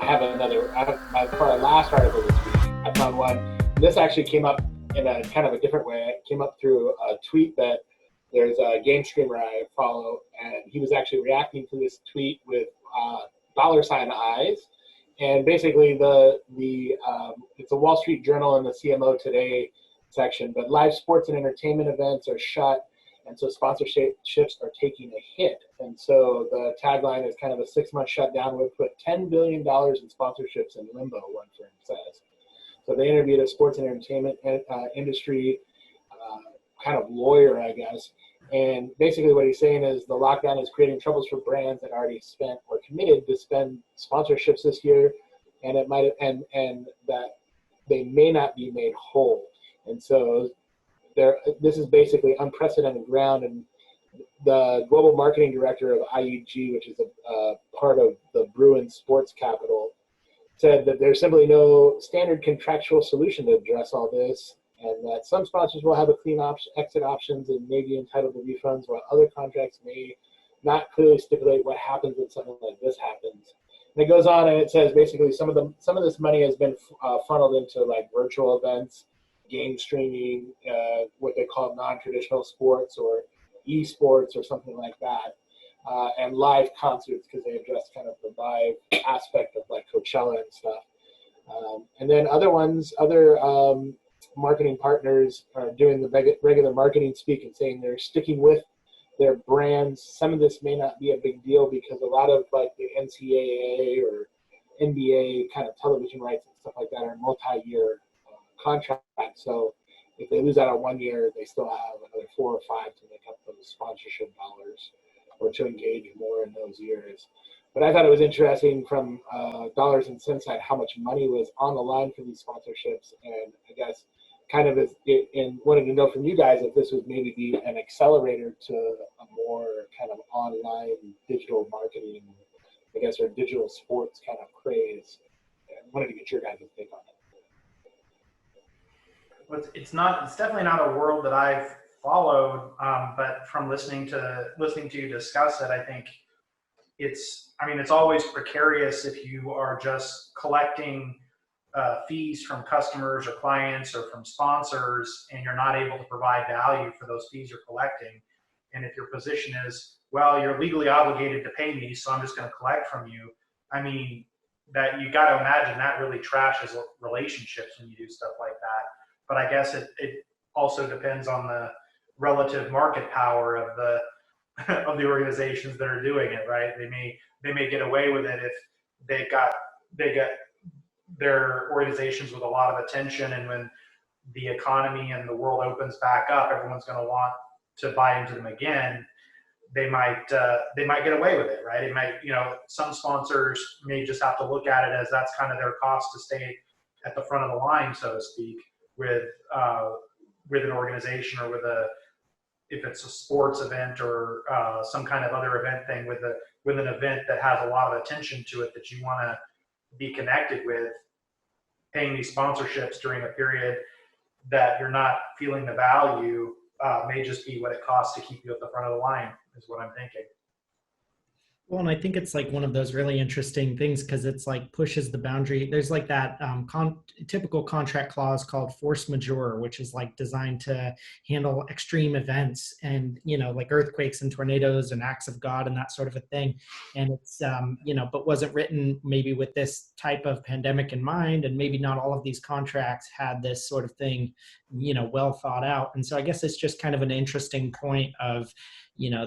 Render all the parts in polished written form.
I have another, for our last article this week, I found one. This actually came up in a kind of a different way. It came up through a tweet that there's a game streamer I follow, and he was actually reacting to this tweet with dollar sign eyes. And basically, it's a Wall Street Journal and the CMO Today section, but live sports and entertainment events are shut, and so sponsorships are taking a hit. And so the tagline is kind of a 6-month shutdown would put $10 billion in sponsorships in limbo, one firm says. So they interviewed a sports and entertainment industry kind of lawyer, I guess. And basically what he's saying is the lockdown is creating troubles for brands that already spent or committed to spend sponsorships this year, and it might and that they may not be made whole. And so this is basically unprecedented ground. And the global marketing director of IUG, which is a part of the Bruins sports capital, said that there's simply no standard contractual solution to address all this, and that some sponsors will have a clean exit options and may be entitled to refunds, while other contracts may not clearly stipulate what happens when something like this happens. And it goes on and it says basically some of this money has been funneled into like virtual events, game streaming, what they call non-traditional sports or esports or something like that, and live concerts, because they address kind of the live aspect of like Coachella and stuff. And then other marketing partners are doing the regular marketing speak and saying they're sticking with their brands. Some of this may not be a big deal because a lot of like the NCAA or NBA kind of television rights and stuff like that are multi-year contracts. So if they lose out on 1 year, they still have another 4 or 5 to make up those sponsorship dollars or to engage more in those years. But I thought it was interesting from dollars and cents side how much money was on the line for these sponsorships, and I guess kind of wanted to know from you guys if this would maybe be an accelerator to a more kind of online digital marketing, I guess, or digital sports kind of craze. I wanted to get your guys' take on it. Well, it's definitely not a world that I've followed, but from listening to you discuss it, I think it's always precarious if you are just collecting fees from customers or clients or from sponsors, and you're not able to provide value for those fees you're collecting. And if your position is, well, you're legally obligated to pay me, so I'm just going to collect from you. I mean, that you got to imagine that really trashes relationships when you do stuff like that. But I guess it also depends on the relative market power of the organizations that are doing it, right? They may get away with it if they got their organizations with a lot of attention, and when the economy and the world opens back up, everyone's going to want to buy into them again. They might get away with it, right? It might, some sponsors may just have to look at it as that's kind of their cost to stay at the front of the line, so to speak, with an organization, or if it's a sports event or some kind of other event thing with an event that has a lot of attention to it that you want to be connected with. Paying these sponsorships during a period that you're not feeling the value may just be what it costs to keep you at the front of the line, is what I'm thinking. Well, and I think it's like one of those really interesting things because it's like pushes the boundary. There's like that typical contract clause called force majeure, which is like designed to handle extreme events and, like earthquakes and tornadoes and acts of God and that sort of a thing. And it's, but wasn't written maybe with this type of pandemic in mind. And maybe not all of these contracts had this sort of thing, well thought out. And so I guess it's just kind of an interesting point of,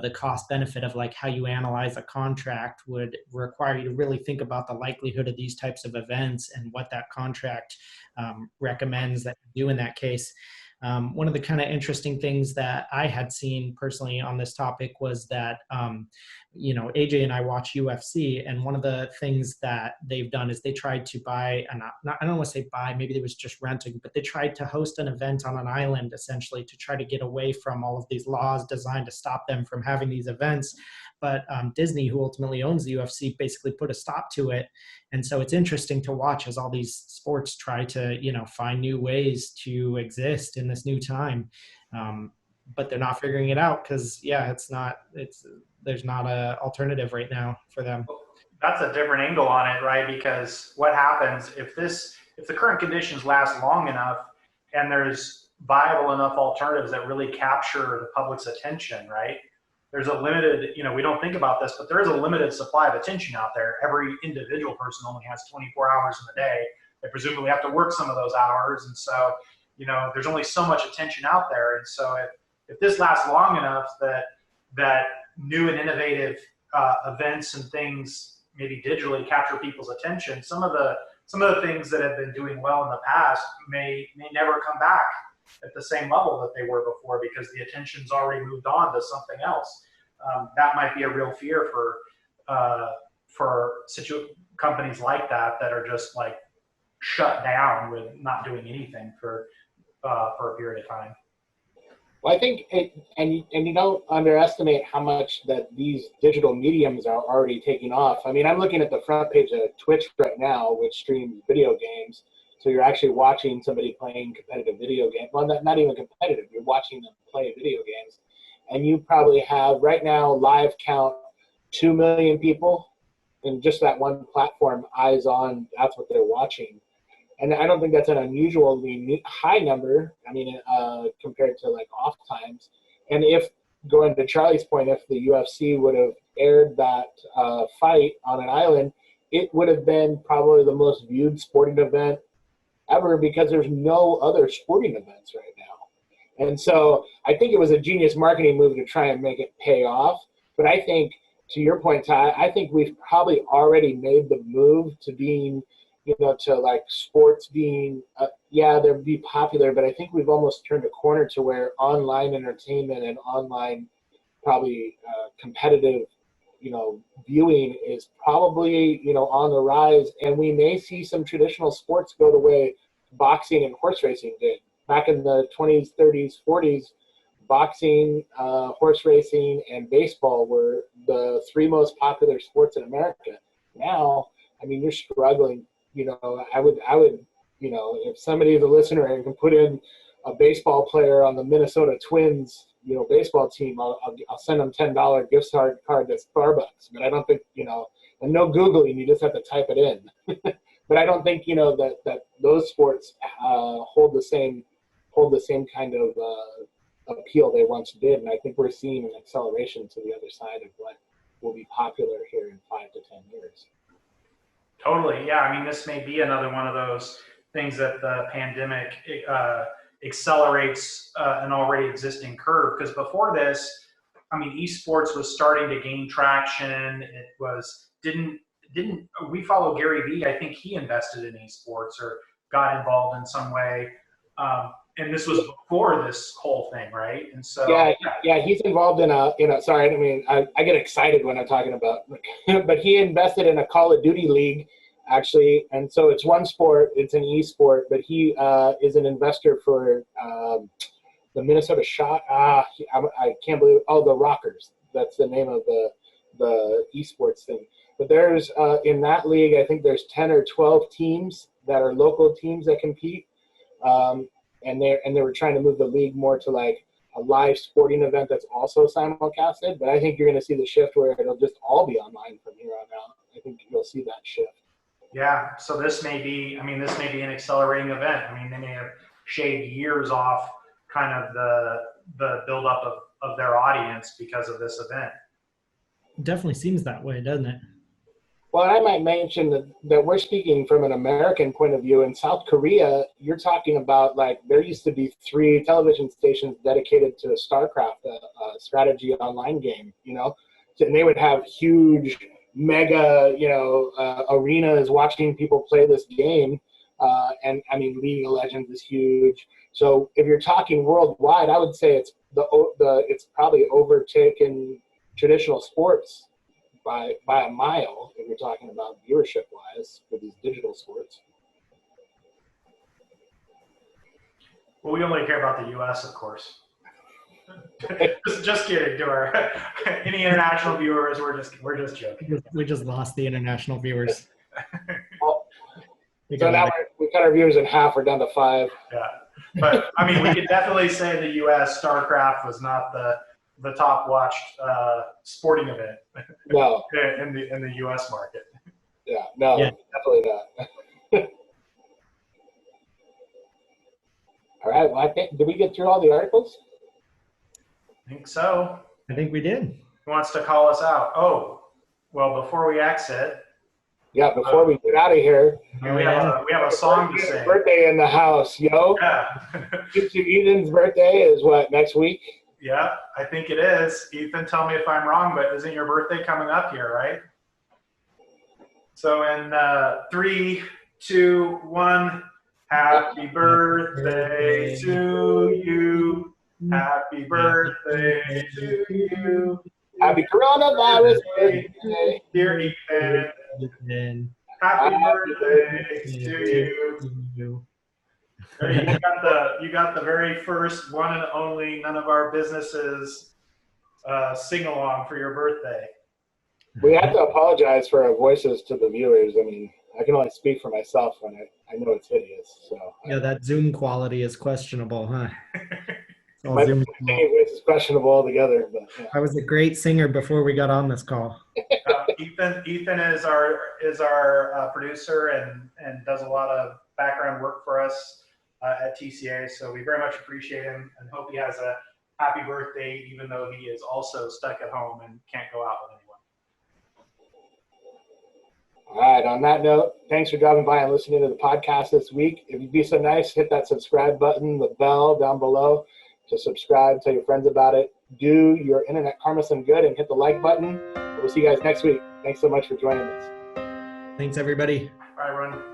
the cost benefit of like how you analyze a contract would require you to really think about the likelihood of these types of events and what that contract recommends that you do in that case. One of the kind of interesting things that I had seen personally on this topic was that, AJ and I watch UFC, and one of the things that they've done is they tried to buy, I don't want to say buy, maybe they was just renting, but they tried to host an event on an island essentially to try to get away from all of these laws designed to stop them from having these events. But Disney, who ultimately owns the UFC, basically put a stop to it. And so it's interesting to watch as all these sports try to, find new ways to exist in this new time. But they're not figuring it out because, there's not an alternative right now for them. that's a different angle on it, right? Because what happens if the current conditions last long enough and there's viable enough alternatives that really capture the public's attention, right? There's a limited, we don't think about this, but there is a limited supply of attention out there. Every individual person only has 24 hours in the day. They presumably have to work some of those hours. And so, there's only so much attention out there. And so if this lasts long enough that new and innovative events and things maybe digitally capture people's attention, some of the things that have been doing well in the past may never come back at the same level that they were before because the attention's already moved on to something else. That might be a real fear for companies like that are just like shut down with not doing anything for a period of time. Well, I think and you don't underestimate how much that these digital mediums are already taking off. I mean, I'm looking at the front page of Twitch right now, which streams video games. So you're actually watching somebody playing competitive video games. Well, not even competitive. You're watching them play video games. And you probably have right now live count 2 million people in just that one platform, eyes on, that's what they're watching. And I don't think that's an unusually high number, compared to like off times. And if, going to Charlie's point, if the UFC would have aired that fight on an island, it would have been probably the most viewed sporting event ever because there's no other sporting events right now. And so I think it was a genius marketing move to try and make it pay off. But I think, to your point, Ty, I think we've probably already made the move to being, to like sports being, they'll be popular, but I think we've almost turned a corner to where online entertainment and online probably competitive, viewing is probably, on the rise. And we may see some traditional sports go the way boxing and horse racing did. Back in the 20s, 30s, 40s, boxing, horse racing, and baseball were the 3 most popular sports in America. Now, you're struggling. I would, if somebody is a listener and can put in a baseball player on the Minnesota Twins, baseball team, I'll send them $10 gift card to Starbucks. But I don't think, and no Googling, you just have to type it in. But I don't think, that those sports hold the same kind of appeal they once did. And I think we're seeing an acceleration to the other side of what will be popular here in 5 to 10 years. Totally. Yeah. This may be another one of those things that the pandemic accelerates an already existing curve. Because before this, esports was starting to gain traction. It was, we follow Gary Vee. I think he invested in esports or got involved in some way. And this was before this whole thing, right? And so yeah, he's involved in a. Sorry, I get excited when I'm talking about, but he invested in a Call of Duty league, actually, and so it's one sport, it's an e-sport, but he is an investor for the Minnesota Shot. I can't believe the Rockers. That's the name of the esports thing. But there's in that league, I think there's 10 or 12 teams that are local teams that compete. And they were trying to move the league more to like a live sporting event that's also simulcasted. But I think you're going to see the shift where it'll just all be online from here on out. I think you'll see that shift. Yeah. So this may be an accelerating event. They may have shaved years off kind of the buildup of their audience because of this event. It definitely seems that way, doesn't it? Well, I might mention that we're speaking from an American point of view. In South Korea, you're talking about there used to be 3 television stations dedicated to StarCraft, a strategy online game, and they would have huge, mega, arenas watching people play this game. And League of Legends is huge. So if you're talking worldwide, I would say it's probably overtaken traditional sports by a mile, if you're talking about viewership-wise for these digital sports. Well, we only care about the U.S., of course. just kidding. To our any international viewers, we're just joking. We just lost the international viewers. So now we cut our viewers in half. We're down to 5. Yeah, but we could definitely say the U.S. StarCraft was not the top watched sporting event. No. in the U.S. market. Yeah, no, Yeah. definitely not. All right. Well, I think, did we get through all the articles? I think so. I think we did. Who wants to call us out? Oh, well, before we exit, Yeah, before we get out of here. Oh, we have a song to sing. Birthday in the house, yo. Yeah. Ethan's birthday is what, next week? Yeah, I think it is. Ethan, tell me if I'm wrong, but isn't your birthday coming up here, right? So in 3, 2, 1, happy birthday to you. Happy birthday to you. Happy coronavirus birthday. Dear Ethan. Happy birthday to you. You got the very first one and only none of our businesses sing along for your birthday. We have to apologize for our voices to the viewers. I mean, I can only speak for myself when I know it's hideous. So Yeah, that Zoom quality is questionable, huh? my singing voice is questionable altogether. But yeah. I was a great singer before we got on this call. Ethan is our producer and does a lot of background work for us at TCA. So we very much appreciate him and hope he has a happy birthday, even though he is also stuck at home and can't go out with anyone. All right. On that note, thanks for dropping by and listening to the podcast this week. If you'd be so nice, hit that subscribe button, the bell down below to subscribe, tell your friends about it. Do your internet karma some good and hit the like button. We'll see you guys next week. Thanks so much for joining us. Thanks, everybody. Bye, everyone.